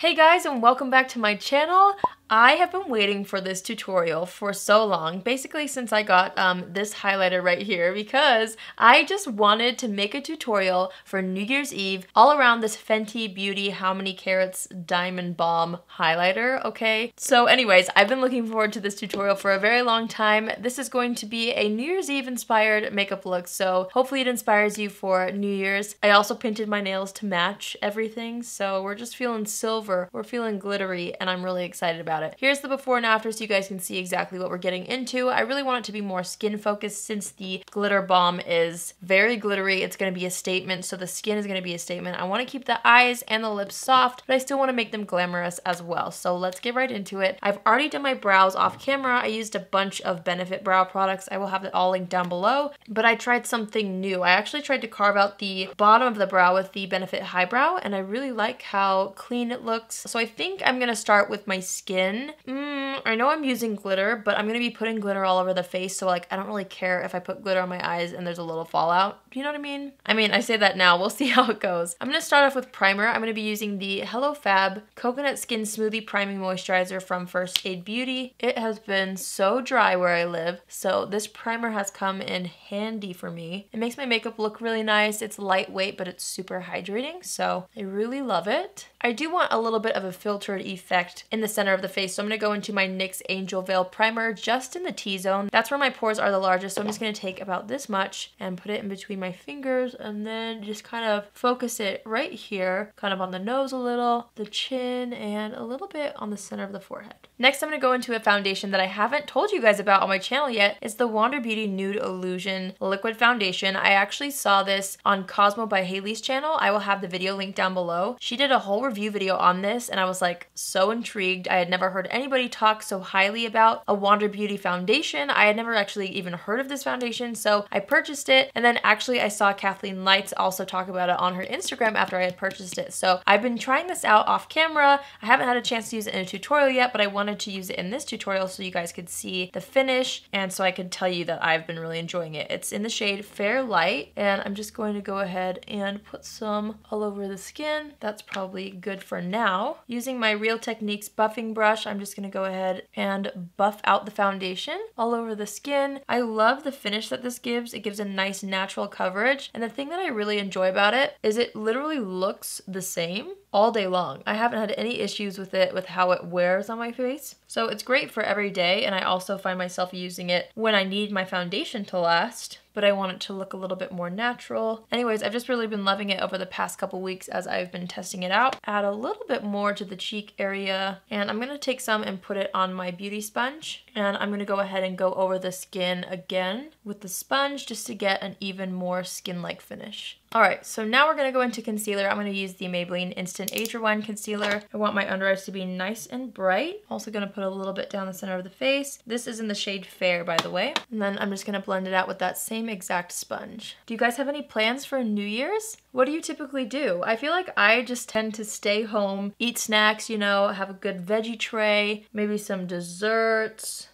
Hey guys, and welcome back to my channel. I have been waiting for this tutorial for so long, basically since I got this highlighter right here, because I just wanted to make a tutorial for New Year's Eve all around this Fenty Beauty How Many Carats Diamond Balm highlighter, okay? So anyways, I've been looking forward to this tutorial for a very long time. This is going to be a New Year's Eve inspired makeup look, so hopefully it inspires you for New Year's. I also painted my nails to match everything, so we're just feeling silver, we're feeling glittery, and I'm really excited about it. Here's the before and after so you guys can see exactly what we're getting into. I really want it to be more skin focused since the glitter balm is very glittery. It's going to be a statement, so the skin is going to be a statement. I want to keep the eyes and the lips soft, but I still want to make them glamorous as well. So let's get right into it. I've already done my brows off camera. I used a bunch of Benefit brow products. I will have it all linked down below, but I tried something new. I actually tried to carve out the bottom of the brow with the Benefit Highbrow, and I really like how clean it looks. So I think I'm going to start with my skin. I know I'm using glitter, but I'm going to be putting glitter all over the face, so like I don't really care if I put glitter on my eyes and there's a little fallout. Do you know what I mean? I say that now. We'll see how it goes. I'm going to start off with primer. I'm going to be using the Hello Fab Coconut Skin Smoothie Priming Moisturizer from First Aid Beauty. It has been so dry where I live, so this primer has come in handy for me. It makes my makeup look really nice. It's lightweight, but it's super hydrating, so I really love it. I do want a little bit of a filtered effect in the center of the face, so I'm going to go into my NYX Angel Veil Primer just in the T-zone. That's where my pores are the largest, so I'm just going to take about this much and put it in between my fingers and then just kind of focus it right here, kind of on the nose a little, the chin, and a little bit on the center of the forehead. Next, I'm going to go into a foundation that I haven't told you guys about on my channel yet. It's the Wander Beauty Nude Illusion Liquid Foundation. I actually saw this on Cosmo by Haley's channel. I will have the video linked down below. She did a whole review video on this, and I was like so intrigued. I had never heard anybody talk so highly about a Wander Beauty foundation. I had never actually even heard of this foundation, so I purchased it, and then actually I saw Kathleen Lights also talk about it on her Instagram after I had purchased it. So I've been trying this out off camera. I haven't had a chance to use it in a tutorial yet, but I wanted to use it in this tutorial so you guys could see the finish and so I could tell you that I've been really enjoying it. It's in the shade Fair Light, and I'm just going to go ahead and put some all over the skin. That's probably good for now. Using my Real Techniques buffing brush, I'm just going to go ahead and buff out the foundation all over the skin. I love the finish that this gives. It gives a nice natural coverage, and the thing that I really enjoy about it is it literally looks the same all day long. I haven't had any issues with it, with how it wears on my face. So it's great for every day, and I also find myself using it when I need my foundation to last, but I want it to look a little bit more natural. Anyways, I've just really been loving it over the past couple weeks as I've been testing it out. Add a little bit more to the cheek area, and I'm gonna take some and put it on my beauty sponge, and I'm gonna go ahead and go over the skin again with the sponge just to get an even more skin-like finish. Alright, so now we're going to go into concealer. I'm going to use the Maybelline Instant Age Rewind Concealer. I want my under eyes to be nice and bright. Also going to put a little bit down the center of the face. This is in the shade Fair, by the way. And then I'm just going to blend it out with that same exact sponge. Do you guys have any plans for New Year's? What do you typically do? I feel like I just tend to stay home, eat snacks, you know, have a good veggie tray, maybe some desserts.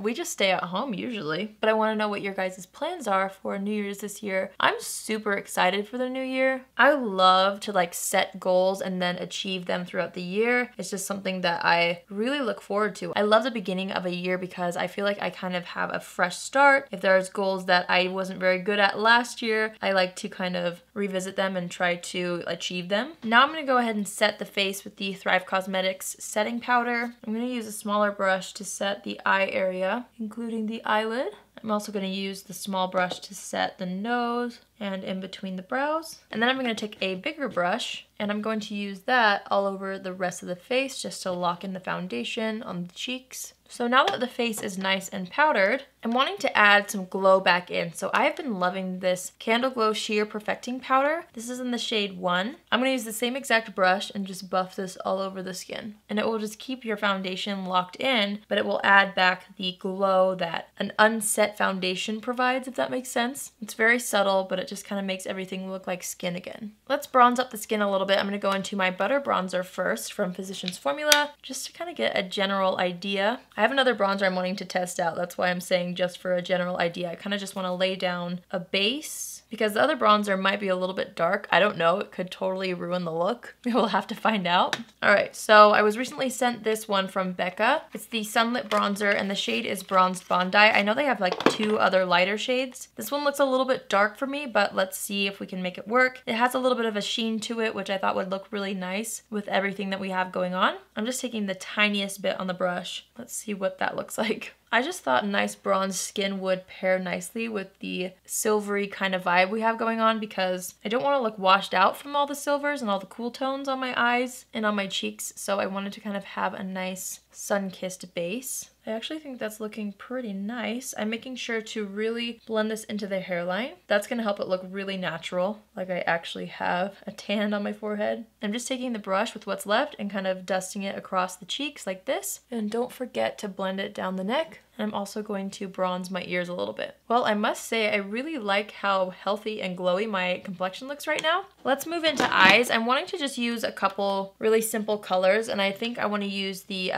We just stay at home usually, but I want to know what your guys' plans are for New Year's this year. I'm super excited for the new year. I love to like set goals and then achieve them throughout the year. It's just something that I really look forward to. I love the beginning of a year because I feel like I kind of have a fresh start. If there's goals that I wasn't very good at last year, I like to kind of revisit them and try to achieve them. Now I'm going to go ahead and set the face with the Thrive Cosmetics setting powder. I'm going to use a smaller brush to set the eye area, including the eyelid. I'm also going to use the small brush to set the nose and in between the brows. And then I'm going to take a bigger brush and I'm going to use that all over the rest of the face just to lock in the foundation on the cheeks. So now that the face is nice and powdered, I'm wanting to add some glow back in. So I've been loving this Candle Glow Sheer Perfecting Powder. This is in the shade 1. I'm going to use the same exact brush and just buff this all over the skin. And it will just keep your foundation locked in, but it will add back the glow that an unset foundation provides, if that makes sense. It's very subtle, but it just kind of makes everything look like skin again. Let's bronze up the skin a little bit. I'm going to go into my Butter Bronzer first from Physicians Formula, just to kind of get a general idea. I have another bronzer I'm wanting to test out. That's why I'm saying just for a general idea. I kind of just want to lay down a base because the other bronzer might be a little bit dark. I don't know, it could totally ruin the look. We'll have to find out. All right, so I was recently sent this one from Becca. It's the Sunlit Bronzer and the shade is Bronzed Bondi. I know they have like 2 other lighter shades. This one looks a little bit dark for me, but let's see if we can make it work. It has a little bit of a sheen to it, which I thought would look really nice with everything that we have going on. I'm just taking the tiniest bit on the brush. Let's see what that looks like. I just thought nice bronze skin would pair nicely with the silvery kind of vibe we have going on, because I don't want to look washed out from all the silvers and all the cool tones on my eyes and on my cheeks, so I wanted to kind of have a nice sun-kissed base. I actually think that's looking pretty nice. I'm making sure to really blend this into the hairline. That's going to help it look really natural, like I actually have a tan on my forehead. I'm just taking the brush with what's left and kind of dusting it across the cheeks like this. And don't forget to blend it down the neck. And I'm also going to bronze my ears a little bit. Well, I must say I really like how healthy and glowy my complexion looks right now. Let's move into eyes. I'm wanting to just use a couple really simple colors, and I think I want to use the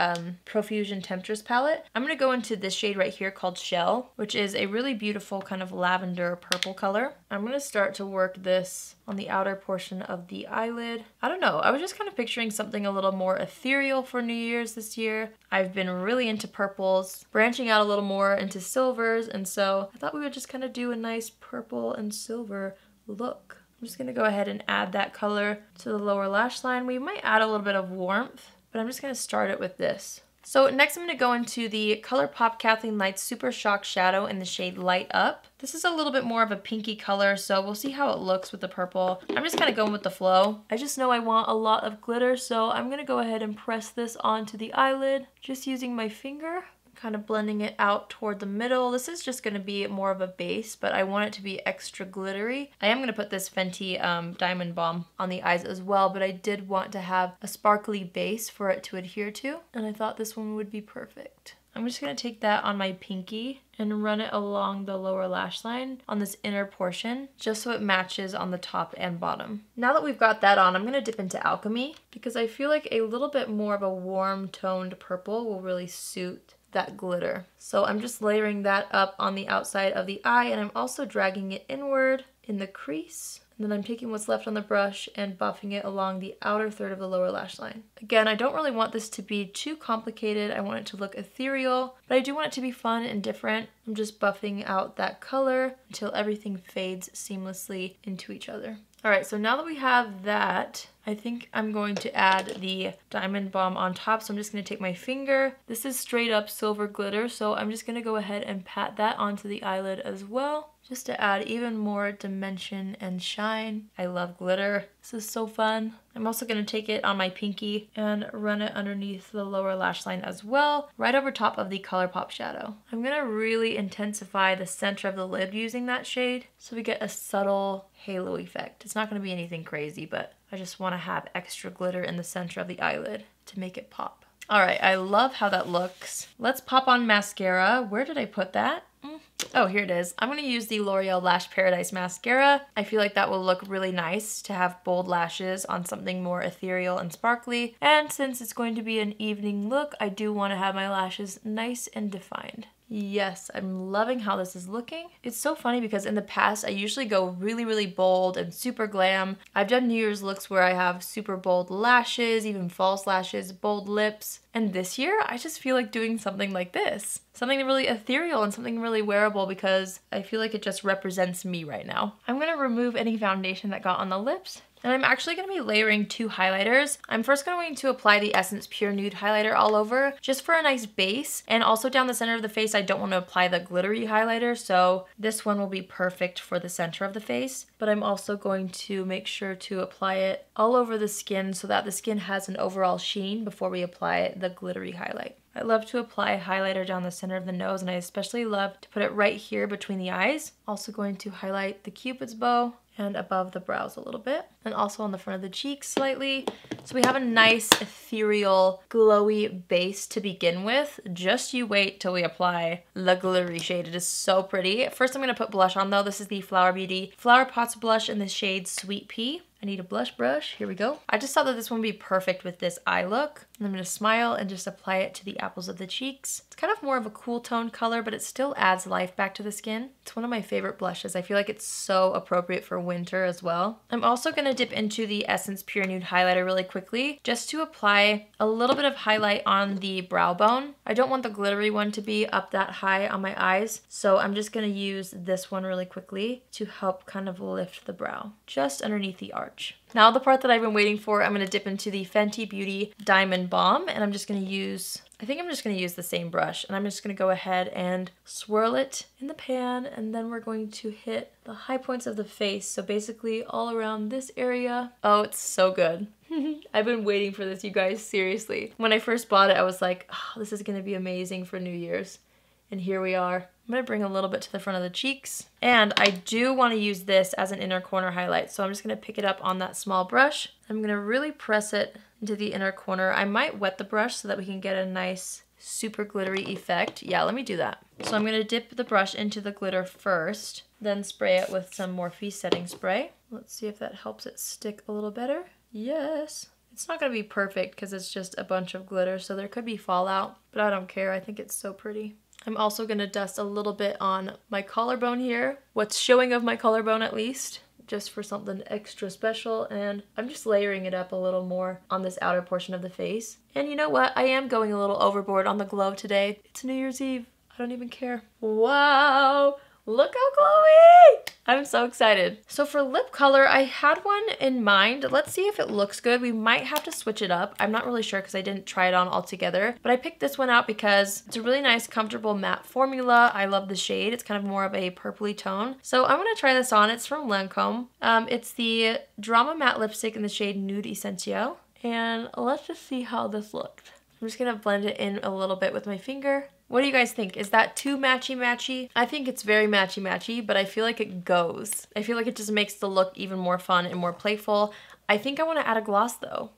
Profusion Temptress palette. I'm going to go into this shade right here called Shell, which is a really beautiful kind of lavender purple color. I'm going to start to work this on the outer portion of the eyelid. I don't know, I was just kind of picturing something a little more ethereal for New Year's this year. I've been really into purples, branching out a little more into silvers, and so I thought we would just kind of do a nice purple and silver look. I'm just going to go ahead and add that color to the lower lash line. We might add a little bit of warmth, but I'm just going to start it with this. So next I'm going to go into the ColourPop Kathleen Lights Super Shock Shadow in the shade Light Up. This is a little bit more of a pinky color, so we'll see how it looks with the purple. I'm just kind of going with the flow. I just know I want a lot of glitter, so I'm going to go ahead and press this onto the eyelid, just using my finger. Kind of blending it out toward the middle. This is just going to be more of a base, but I want it to be extra glittery. I am going to put this Fenty Diamond Balm on the eyes as well, but I did want to have a sparkly base for it to adhere to, and I thought this one would be perfect. I'm just going to take that on my pinky and run it along the lower lash line on this inner portion, just so it matches on the top and bottom. Now that we've got that on, I'm going to dip into Alchemy, because I feel like a little bit more of a warm toned purple will really suit that glitter. So I'm just layering that up on the outside of the eye, and I'm also dragging it inward in the crease. And then I'm taking what's left on the brush and buffing it along the outer third of the lower lash line. Again, I don't really want this to be too complicated. I want it to look ethereal, but I do want it to be fun and different. I'm just buffing out that color until everything fades seamlessly into each other. All right, so now that we have that, I think I'm going to add the Diamond Balm on top. So I'm just going to take my finger. This is straight up silver glitter, so I'm just going to go ahead and pat that onto the eyelid as well, just to add even more dimension and shine. I love glitter. This is so fun. I'm also going to take it on my pinky and run it underneath the lower lash line as well, right over top of the ColourPop shadow. I'm going to really intensify the center of the lid using that shade so we get a subtle halo effect. It's not going to be anything crazy, but I just want to have extra glitter in the center of the eyelid to make it pop. All right, I love how that looks. Let's pop on mascara. Where did I put that? Oh, here it is. I'm going to use the L'Oreal Lash Paradise Mascara. I feel like that will look really nice to have bold lashes on something more ethereal and sparkly. And since it's going to be an evening look, I do want to have my lashes nice and defined. Yes, I'm loving how this is looking. It's so funny because in the past, I usually go really, really bold and super glam. I've done New Year's looks where I have super bold lashes, even false lashes, bold lips. And this year, I just feel like doing something like this. Something really ethereal and something really wearable, because I feel like it just represents me right now. I'm going to remove any foundation that got on the lips. And I'm actually going to be layering 2 highlighters. I'm first going to apply the Essence Pure Nude highlighter all over, just for a nice base. And also down the center of the face, I don't want to apply the glittery highlighter, so this one will be perfect for the center of the face. But I'm also going to make sure to apply it all over the skin so that the skin has an overall sheen before we apply the glittery highlight. I love to apply a highlighter down the center of the nose, and I especially love to put it right here between the eyes. Also going to highlight the Cupid's bow and above the brows a little bit, and also on the front of the cheeks slightly. So we have a nice ethereal glowy base to begin with. Just you wait till we apply the glittery shade. It is so pretty. First I'm going to put blush on though. This is the Flower Beauty Flower Pots blush in the shade Sweet Pea. I need a blush brush. Here we go. I just thought that this one would be perfect with this eye look. And I'm going to smile and just apply it to the apples of the cheeks. It's kind of more of a cool tone color, but it still adds life back to the skin. It's one of my favorite blushes. I feel like it's so appropriate for winter as well. I'm also going to dip into the Essence Pure Nude highlighter really quickly just to apply a little bit of highlight on the brow bone. I don't want the glittery one to be up that high on my eyes, so I'm just going to use this one really quickly to help kind of lift the brow just underneath the arch. Now the part that I've been waiting for, I'm going to dip into the Fenty Beauty Diamond Balm, and I'm just going to use, I think I'm just going to use the same brush, and I'm just going to go ahead and swirl it in the pan, and then we're going to hit the high points of the face, so basically all around this area. Oh, it's so good. I've been waiting for this, you guys, seriously. When I first bought it, I was like, oh, this is going to be amazing for New Year's. And here we are. I'm going to bring a little bit to the front of the cheeks. And I do want to use this as an inner corner highlight. So I'm just going to pick it up on that small brush. I'm going to really press it into the inner corner. I might wet the brush so that we can get a nice super glittery effect. Yeah, let me do that. So I'm going to dip the brush into the glitter first, then spray it with some Morphe setting spray. Let's see if that helps it stick a little better. Yes. It's not going to be perfect because it's just a bunch of glitter, so there could be fallout, but I don't care. I think it's so pretty. I'm also going to dust a little bit on my collarbone here, what's showing of my collarbone at least, just for something extra special, and I'm just layering it up a little more on this outer portion of the face. And you know what? I am going a little overboard on the glow today. It's New Year's Eve. I don't even care. Wow! Look how glowy! I'm so excited. So for lip color, I had one in mind. Let's see if it looks good. We might have to switch it up. I'm not really sure because I didn't try it on all together, but I picked this one out because it's a really nice, comfortable matte formula. I love the shade. It's kind of more of a purpley tone. So I'm gonna try this on. It's from Lancome. It's the Drama Matte Lipstick in the shade Nude Essential. And let's just see how this looked. I'm just gonna blend it in a little bit with my finger. What do you guys think? Is that too matchy-matchy? I think it's very matchy-matchy, but I feel like it goes. I feel like it just makes the look even more fun and more playful. I think I want to add a gloss though.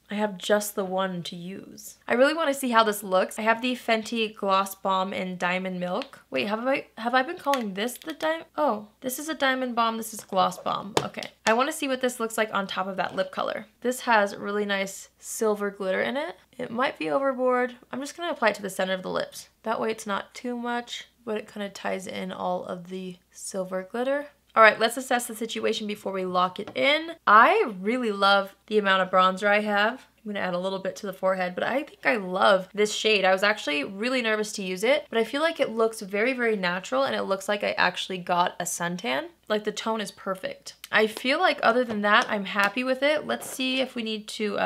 I have just the one to use. I really want to see how this looks. I have the Fenty Gloss Balm in Diamond Milk. Wait, have I been calling this the diamond? Oh, this is a Diamond Balm. This is Gloss Balm. Okay. I want to see what this looks like on top of that lip color. This has really nice silver glitter in it. It might be overboard. I'm just going to apply it to the center of the lips. That way it's not too much, but it kind of ties in all of the silver glitter. All right, let's assess the situation before we lock it in. I really love the amount of bronzer I have. I'm gonna add a little bit to the forehead, but I think I love this shade. I was actually really nervous to use it, but I feel like it looks very, very natural and it looks like I actually got a suntan. Like the tone is perfect. I feel like other than that, I'm happy with it. Let's see if we need to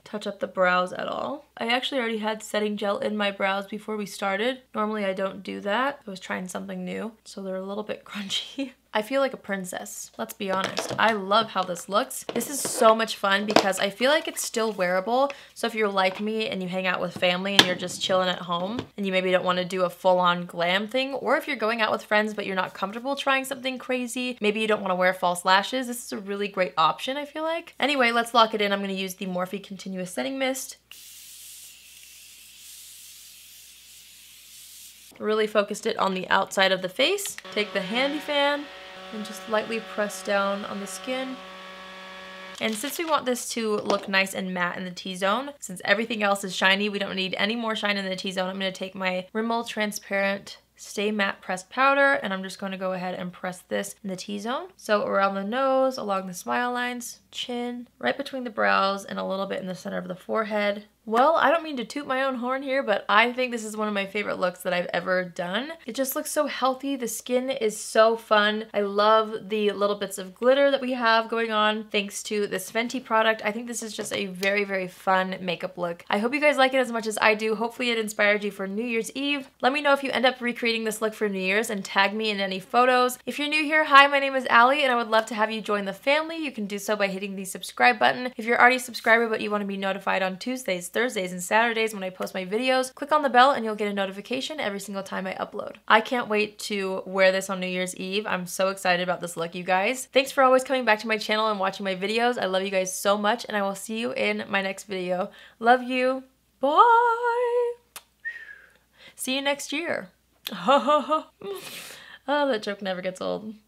touch up the brows at all. I actually already had setting gel in my brows before we started. Normally I don't do that. I was trying something new, so they're a little bit crunchy. I feel like a princess, let's be honest. I love how this looks. This is so much fun because I feel like it's still wearable. So if you're like me and you hang out with family and you're just chilling at home and you maybe don't want to do a full-on glam thing, or if you're going out with friends but you're not comfortable trying something crazy, maybe you don't want to wear false lashes, this is a really great option, I feel like. Anyway, let's lock it in. I'm going to use the Morphe Continuous Setting Mist. Really focused it on the outside of the face. Take the handy fan and just lightly press down on the skin. And since we want this to look nice and matte in the T-zone, since everything else is shiny, we don't need any more shine in the T-zone, I'm going to take my Rimmel Transparent Stay Matte Pressed Powder, and I'm just going to go ahead and press this in the T-zone. So around the nose, along the smile lines, chin, right between the brows, and a little bit in the center of the forehead. Well, I don't mean to toot my own horn here, but I think this is one of my favorite looks that I've ever done. It just looks so healthy. The skin is so fun. I love the little bits of glitter that we have going on thanks to this Fenty product. I think this is just a very, very fun makeup look. I hope you guys like it as much as I do. Hopefully it inspired you for New Year's Eve. Let me know if you end up recreating this look for New Year's and tag me in any photos. If you're new here, hi, my name is Allie and I would love to have you join the family. You can do so by hitting the subscribe button. If you're already a subscriber but you want to be notified on Tuesdays, Thursdays, and Saturdays when I post my videos, click on the bell and you'll get a notification every single time I upload. I can't wait to wear this on New Year's Eve. I'm so excited about this look, you guys. Thanks for always coming back to my channel and watching my videos. I love you guys so much and I will see you in my next video. Love you. Bye. See you next year. Oh, that joke never gets old.